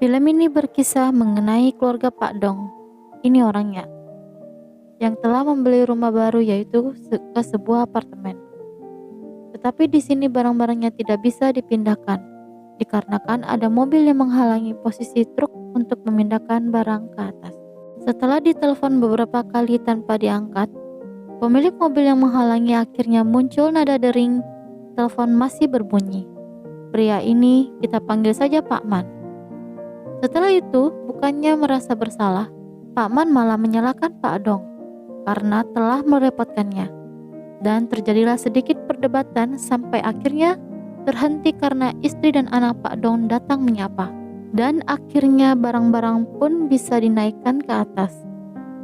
Film ini berkisah mengenai keluarga Pak Dong. Ini orangnya yang telah membeli rumah baru, yaitu ke sebuah apartemen. Tetapi di sini barang-barangnya tidak bisa dipindahkan dikarenakan ada mobil yang menghalangi posisi truk untuk memindahkan barang ke atas. Setelah ditelepon beberapa kali tanpa diangkat, pemilik mobil yang menghalangi akhirnya muncul nada dering. Telepon masih berbunyi. Pria ini kita panggil saja Pak Man. Setelah itu, bukannya merasa bersalah, Pak Man malah menyalahkan Pak Dong karena telah merepotkannya. Dan terjadilah sedikit perdebatan sampai akhirnya terhenti karena istri dan anak Pak Dong datang menyapa. Dan akhirnya barang-barang pun bisa dinaikkan ke atas.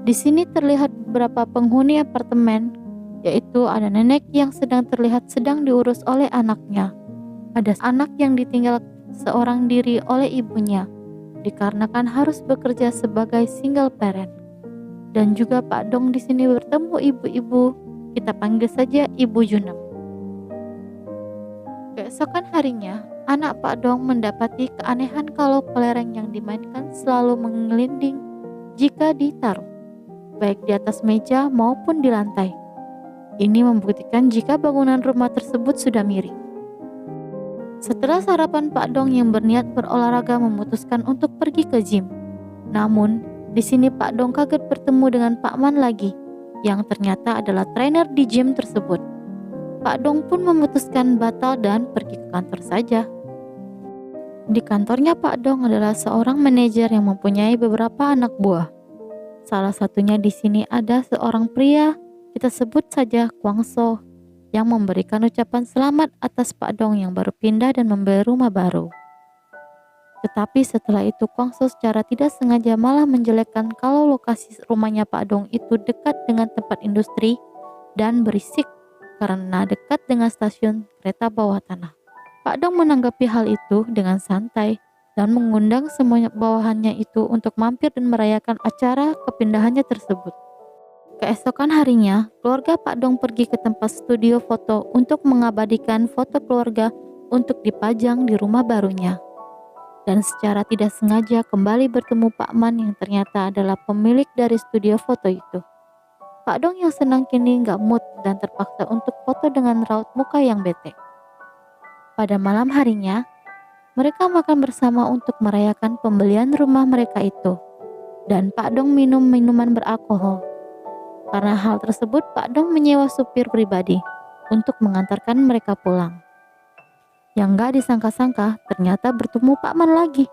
Di sini terlihat beberapa penghuni apartemen, yaitu ada nenek yang terlihat sedang diurus oleh anaknya. Ada anak yang ditinggal seorang diri oleh ibunya, dikarenakan harus bekerja sebagai single parent. Dan juga Pak Dong di sini bertemu ibu-ibu, kita panggil saja Ibu Junem. Keesokan harinya, anak Pak Dong mendapati keanehan kalau kelereng yang dimainkan selalu menggelinding jika ditaruh, baik di atas meja maupun di lantai. Ini membuktikan jika bangunan rumah tersebut sudah miring. Setelah sarapan, Pak Dong yang berniat berolahraga memutuskan untuk pergi ke gym. Namun, di sini Pak Dong kaget bertemu dengan Pak Man lagi, yang ternyata adalah trainer di gym tersebut. Pak Dong pun memutuskan batal dan pergi ke kantor saja. Di kantornya Pak Dong adalah seorang manajer yang mempunyai beberapa anak buah. Salah satunya di sini ada seorang pria, kita sebut saja Kwang So, yang memberikan ucapan selamat atas Pak Dong yang baru pindah dan membeli rumah baru. Tetapi setelah itu Kwang So secara tidak sengaja malah menjelekkan kalau lokasi rumahnya Pak Dong itu dekat dengan tempat industri dan berisik karena dekat dengan stasiun kereta bawah tanah. Pak Dong menanggapi hal itu dengan santai dan mengundang semua bawahannya itu untuk mampir dan merayakan acara kepindahannya tersebut. Keesokan harinya, keluarga Pak Dong pergi ke tempat studio foto untuk mengabadikan foto keluarga untuk dipajang di rumah barunya. Dan secara tidak sengaja kembali bertemu Pak Man yang ternyata adalah pemilik dari studio foto itu. Pak Dong yang senang kini gak mood dan terpaksa untuk foto dengan raut muka yang bete. Pada malam harinya, mereka makan bersama untuk merayakan pembelian rumah mereka itu. Dan Pak Dong minum minuman beralkohol. Karena hal tersebut, Pak Dong menyewa supir pribadi untuk mengantarkan mereka pulang. Yang gak disangka-sangka, ternyata bertemu Pak Man lagi,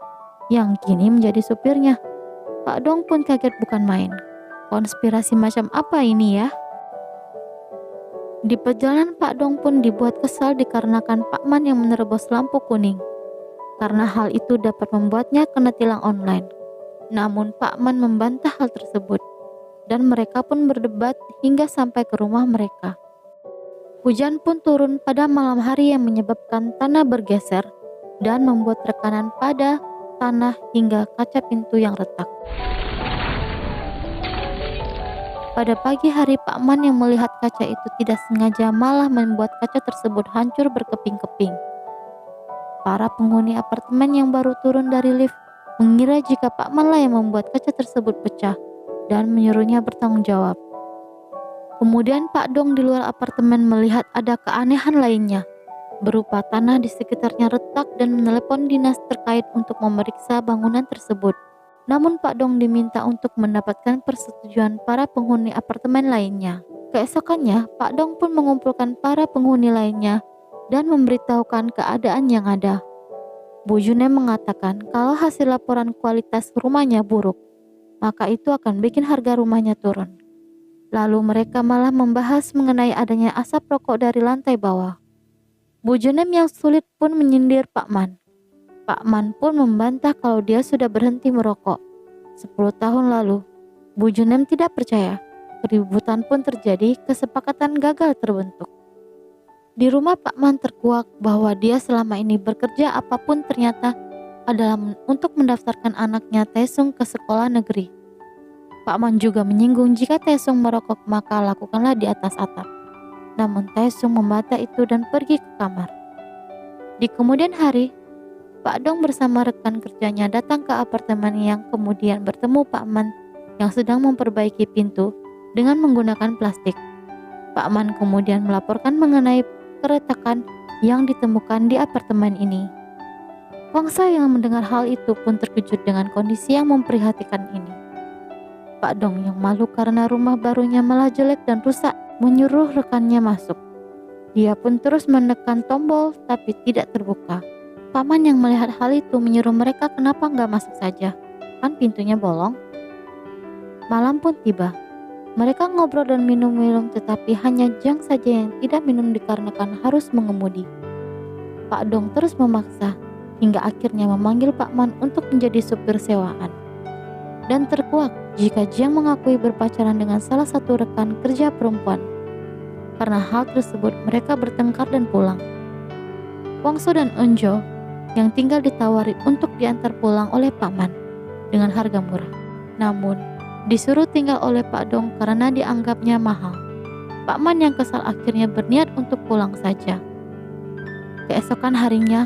yang kini menjadi supirnya. Pak Dong pun kaget bukan main. Konspirasi macam apa ini ya? Di perjalanan Pak Dong pun dibuat kesal dikarenakan Pak Man yang menerobos lampu kuning. Karena hal itu dapat membuatnya kena tilang online. Namun Pak Man membantah hal tersebut. Dan mereka pun berdebat hingga sampai ke rumah mereka. Hujan pun turun pada malam hari yang menyebabkan tanah bergeser dan membuat tekanan pada tanah hingga kaca pintu yang retak. Pada pagi hari, Pak Man yang melihat kaca itu tidak sengaja malah membuat kaca tersebut hancur berkeping-keping. Para penghuni apartemen yang baru turun dari lift mengira jika Pak Man lah yang membuat kaca tersebut pecah dan menyuruhnya bertanggung jawab. Kemudian Pak Dong di luar apartemen melihat ada keanehan lainnya, berupa tanah di sekitarnya retak dan menelepon dinas terkait untuk memeriksa bangunan tersebut. Namun Pak Dong diminta untuk mendapatkan persetujuan para penghuni apartemen lainnya. Keesokannya, Pak Dong pun mengumpulkan para penghuni lainnya dan memberitahukan keadaan yang ada. Bu Junem mengatakan kalau hasil laporan kualitas rumahnya buruk, maka itu akan bikin harga rumahnya turun. Lalu mereka malah membahas mengenai adanya asap rokok dari lantai bawah. Bu Junem yang sulit pun menyindir Pak Man. Pak Man pun membantah kalau dia sudah berhenti merokok 10 tahun lalu. Bu Junem tidak percaya. Keributan pun terjadi, kesepakatan gagal terbentuk. Di rumah Pak Man terkuak bahwa dia selama ini bekerja apapun ternyata adalah untuk mendaftarkan anaknya Taesung ke sekolah negeri. Pak Man juga menyinggung jika Taesung merokok maka lakukanlah di atas atap. Namun Taesung membantah itu dan pergi ke kamar. Di kemudian hari, Pak Dong bersama rekan kerjanya datang ke apartemen yang kemudian bertemu Pak Man yang sedang memperbaiki pintu dengan menggunakan plastik. Pak Man kemudian melaporkan mengenai keretakan yang ditemukan di apartemen ini. Wangsa yang mendengar hal itu pun terkejut dengan kondisi yang memprihatinkan ini. Pak Dong yang malu karena rumah barunya malah jelek dan rusak menyuruh rekannya masuk. Dia pun terus menekan tombol tapi tidak terbuka. Paman yang melihat hal itu menyuruh mereka kenapa nggak masuk saja, kan pintunya bolong. Malam pun tiba. Mereka ngobrol dan minum-minum tetapi hanya Jang saja yang tidak minum dikarenakan harus mengemudi. Pak Dong terus memaksa hingga akhirnya memanggil Pak Man untuk menjadi supir sewaan. Dan terkuak jika Jang mengakui berpacaran dengan salah satu rekan kerja perempuan. Karena hal tersebut mereka bertengkar dan pulang. Wangso dan Eunjo yang tinggal ditawari untuk diantar pulang oleh Pak Man dengan harga murah. Namun, disuruh tinggal oleh Pak Dong karena dianggapnya mahal. Pak Man yang kesal akhirnya berniat untuk pulang saja. Keesokan harinya,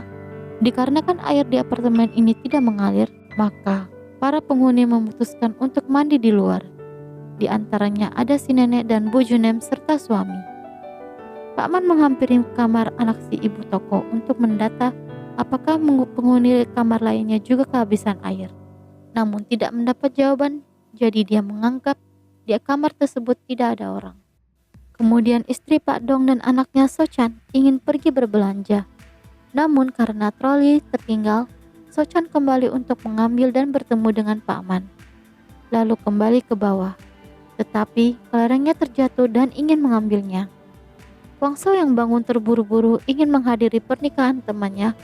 dikarenakan air di apartemen ini tidak mengalir, maka para penghuni memutuskan untuk mandi di luar. Di antaranya ada si nenek dan Bu Junem serta suami. Pak Man menghampiri kamar anak si ibu toko untuk mendata apakah penghuni kamar lainnya juga kehabisan air. Namun tidak mendapat jawaban, jadi dia menganggap di kamar tersebut tidak ada orang. Kemudian istri Pak Dong dan anaknya Sochan ingin pergi berbelanja. Namun karena troli tertinggal, Sochan kembali untuk mengambil dan bertemu dengan Pak Man. Lalu kembali ke bawah. Tetapi kelerengnya terjatuh dan ingin mengambilnya. Wangso yang bangun terburu-buru ingin menghadiri pernikahan temannya.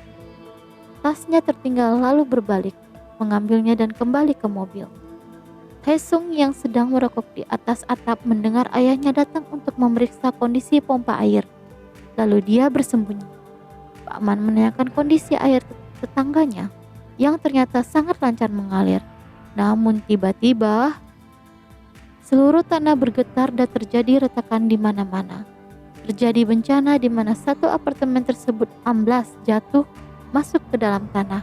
Tasnya tertinggal lalu berbalik, mengambilnya dan kembali ke mobil. Taesung yang sedang merokok di atas atap mendengar ayahnya datang untuk memeriksa kondisi pompa air. Lalu dia bersembunyi. Pak Man menanyakan kondisi air tetangganya yang ternyata sangat lancar mengalir. Namun tiba-tiba seluruh tanah bergetar dan terjadi retakan di mana-mana. Terjadi bencana di mana satu apartemen tersebut amblas jatuh masuk ke dalam tanah,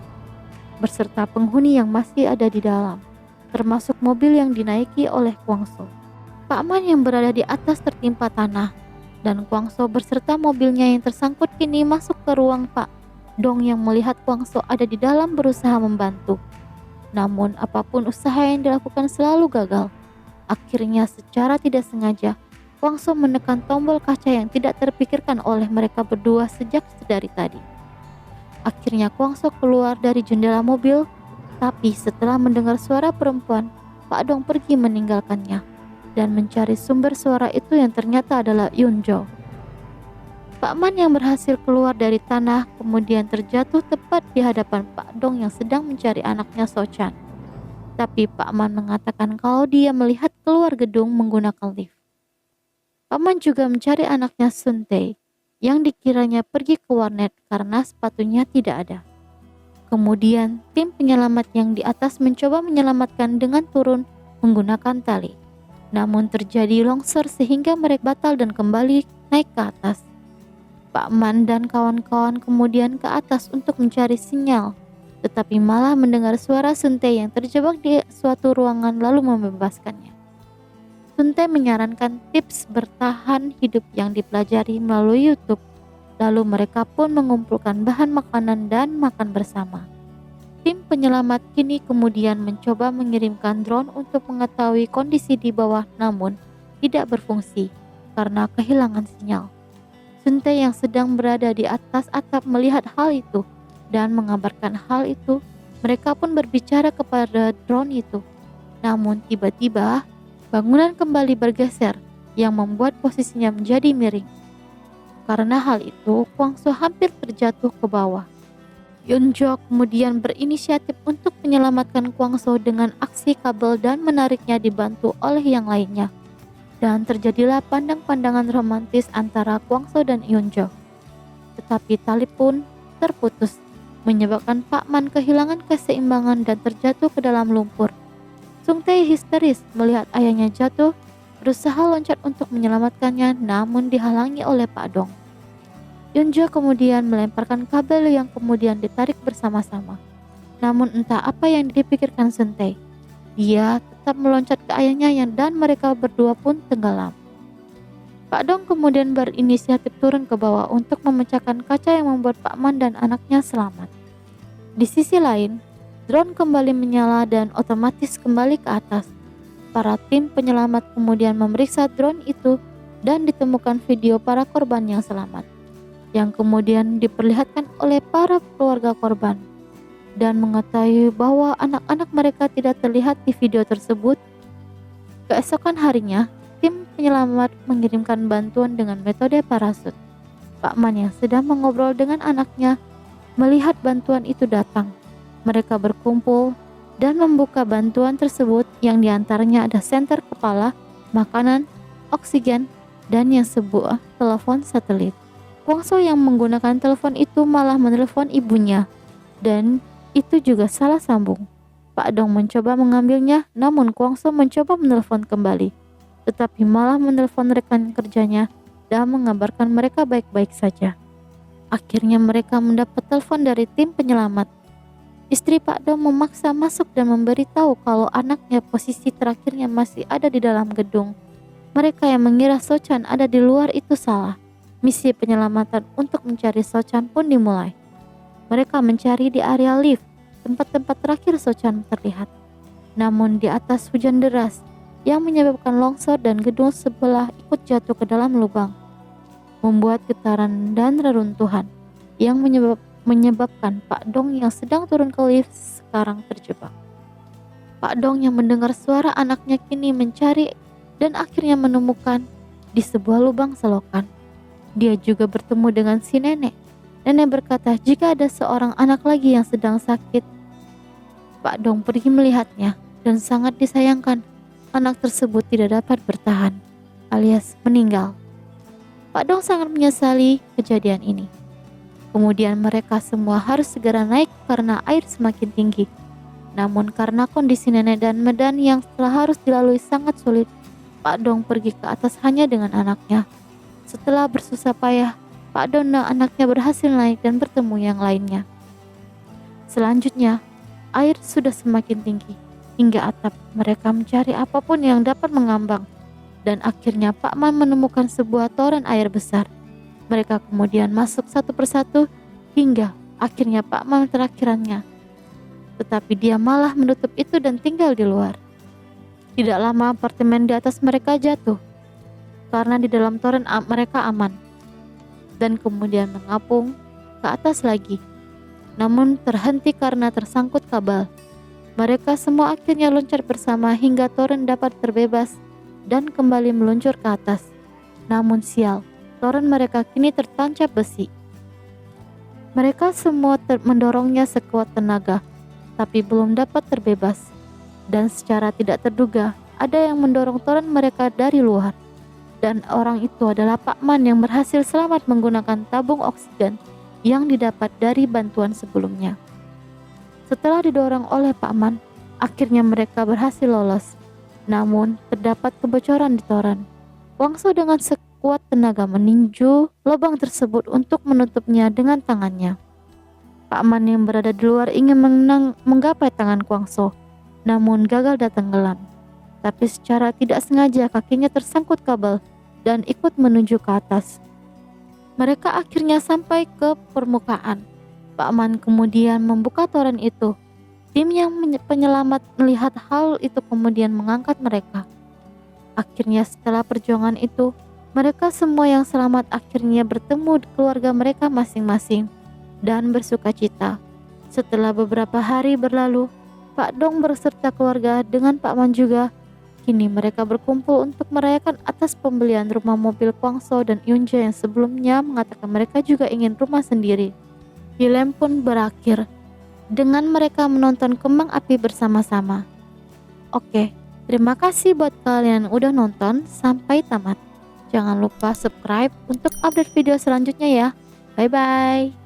beserta penghuni yang masih ada di dalam, termasuk mobil yang dinaiki oleh Kwangso. Pak Man yang berada di atas tertimpa tanah, dan Kwangso berserta mobilnya yang tersangkut kini masuk ke ruang Pak Dong yang melihat Kwangso ada di dalam berusaha membantu. Namun apapun usaha yang dilakukan selalu gagal. Akhirnya secara tidak sengaja, Kwangso menekan tombol kaca yang tidak terpikirkan oleh mereka berdua sejak sedari tadi. Akhirnya Kwangso keluar dari jendela mobil, tapi setelah mendengar suara perempuan, Pak Dong pergi meninggalkannya dan mencari sumber suara itu yang ternyata adalah Yunjo. Pak Man yang berhasil keluar dari tanah kemudian terjatuh tepat di hadapan Pak Dong yang sedang mencari anaknya Sochan. Tapi Pak Man mengatakan kalau dia melihat keluar gedung menggunakan lift. Pak Man juga mencari anaknya Sun Tae yang dikiranya pergi ke warnet karena sepatunya tidak ada. Kemudian tim penyelamat yang di atas mencoba menyelamatkan dengan turun menggunakan tali. Namun terjadi longsor sehingga mereka batal dan kembali naik ke atas. Pak Man dan kawan-kawan kemudian ke atas untuk mencari sinyal, tetapi malah mendengar suara Sun Tae yang terjebak di suatu ruangan lalu membebaskannya. Sun Tae menyarankan tips bertahan hidup yang dipelajari melalui YouTube. Lalu mereka pun mengumpulkan bahan makanan dan makan bersama. Tim penyelamat kini kemudian mencoba mengirimkan drone untuk mengetahui kondisi di bawah namun tidak berfungsi karena kehilangan sinyal. Sun Tae yang sedang berada di atas atap melihat hal itu dan mengabarkan hal itu. Mereka pun berbicara kepada drone itu. Namun tiba-tiba bangunan kembali bergeser yang membuat posisinya menjadi miring. Karena hal itu, Kwangso hampir terjatuh ke bawah. Yunjo kemudian berinisiatif untuk menyelamatkan Kwangso dengan aksi kabel dan menariknya dibantu oleh yang lainnya. Dan terjadilah pandang-pandangan romantis antara Kwangso dan Yunjo. Tetapi tali pun terputus, menyebabkan Pak Man kehilangan keseimbangan dan terjatuh ke dalam lumpur. Sun Tae histeris melihat ayahnya jatuh, berusaha loncat untuk menyelamatkannya namun dihalangi oleh Pak Dong. Yunja kemudian melemparkan kabel yang kemudian ditarik bersama-sama. Namun entah apa yang dipikirkan Sun Tae. Dia tetap meloncat ke ayahnya dan mereka berdua pun tenggelam. Pak Dong kemudian berinisiatif turun ke bawah untuk memecahkan kaca yang membuat Pak Man dan anaknya selamat. Di sisi lain, drone kembali menyala dan otomatis kembali ke atas. Para tim penyelamat kemudian memeriksa drone itu dan ditemukan video para korban yang selamat, yang kemudian diperlihatkan oleh para keluarga korban. Dan mengetahui bahwa anak-anak mereka tidak terlihat di video tersebut. Keesokan harinya, tim penyelamat mengirimkan bantuan dengan metode parasut. Pak Man yang sedang mengobrol dengan anaknya melihat bantuan itu datang. Mereka berkumpul dan membuka bantuan tersebut yang diantaranya ada senter kepala, makanan, oksigen, dan yang sebuah telepon satelit. Kwangso yang menggunakan telepon itu malah menelepon ibunya dan itu juga salah sambung. Pak Dong mencoba mengambilnya, namun Kwangso mencoba menelpon kembali, tetapi malah menelpon rekan kerjanya dan mengabarkan mereka baik-baik saja. Akhirnya mereka mendapat telepon dari tim penyelamat. Istri Pak Dong memaksa masuk dan memberitahu kalau anaknya posisi terakhirnya masih ada di dalam gedung. Mereka yang mengira Sochan ada di luar itu salah. Misi penyelamatan untuk mencari Sochan pun dimulai. Mereka mencari di area lift, tempat-tempat terakhir Sochan terlihat. Namun di atas hujan deras yang menyebabkan longsor dan gedung sebelah ikut jatuh ke dalam lubang, membuat getaran dan reruntuhan yang menyebabkan Pak Dong yang sedang turun ke lift sekarang terjebak. Pak Dong yang mendengar suara anaknya kini mencari dan akhirnya menemukan di sebuah lubang selokan. Dia juga bertemu dengan si nenek. Nenek berkata jika ada seorang anak lagi yang sedang sakit. Pak Dong pergi melihatnya dan sangat disayangkan anak tersebut tidak dapat bertahan alias meninggal. Pak Dong sangat menyesali kejadian ini. Kemudian mereka semua harus segera naik karena air semakin tinggi. Namun karena kondisi nenek dan medan yang telah harus dilalui sangat sulit, Pak Dong pergi ke atas hanya dengan anaknya. Setelah bersusah payah, Pak Dong dan anaknya berhasil naik dan bertemu yang lainnya. Selanjutnya, air sudah semakin tinggi hingga atap. Mereka mencari apapun yang dapat mengambang dan akhirnya Pak Man menemukan sebuah toren air besar. Mereka kemudian masuk satu persatu hingga akhirnya Pak Man terakhirannya. Tetapi dia malah menutup itu dan tinggal di luar. Tidak lama apartemen di atas mereka jatuh karena di dalam toren mereka aman. Dan kemudian mengapung ke atas lagi, namun terhenti karena tersangkut kabel. Mereka semua akhirnya loncat bersama hingga toren dapat terbebas dan kembali meluncur ke atas. Namun sial, toren mereka kini tertancap besi. Mereka semua mendorongnya sekuat tenaga, tapi belum dapat terbebas. Dan secara tidak terduga, ada yang mendorong toren mereka dari luar. Dan orang itu adalah Pak Man yang berhasil selamat menggunakan tabung oksigen yang didapat dari bantuan sebelumnya. Setelah didorong oleh Pak Man, akhirnya mereka berhasil lolos. Namun terdapat kebocoran di toren. Kwangso dengan sekuat tenaga meninju lubang tersebut untuk menutupnya dengan tangannya. Pak Man yang berada di luar ingin menggapai tangan Kwangso, namun gagal dan tenggelam. Tapi secara tidak sengaja kakinya tersangkut kabel dan ikut menuju ke atas. Mereka akhirnya sampai ke permukaan. Pak Man kemudian membuka toren itu. Tim yang penyelamat melihat hal itu kemudian mengangkat mereka. Akhirnya setelah perjuangan itu, mereka semua yang selamat akhirnya bertemu keluarga mereka masing-masing dan bersuka cita. Setelah beberapa hari berlalu, Pak Dong berserta keluarga dengan Pak Man juga. Kini mereka berkumpul untuk merayakan atas pembelian rumah mobil Kwangso dan Yunja yang sebelumnya mengatakan mereka juga ingin rumah sendiri. Film pun berakhir dengan mereka menonton kembang api bersama-sama. Oke, terima kasih buat kalian yang udah nonton sampai tamat. Jangan lupa subscribe untuk update video selanjutnya ya. Bye-bye.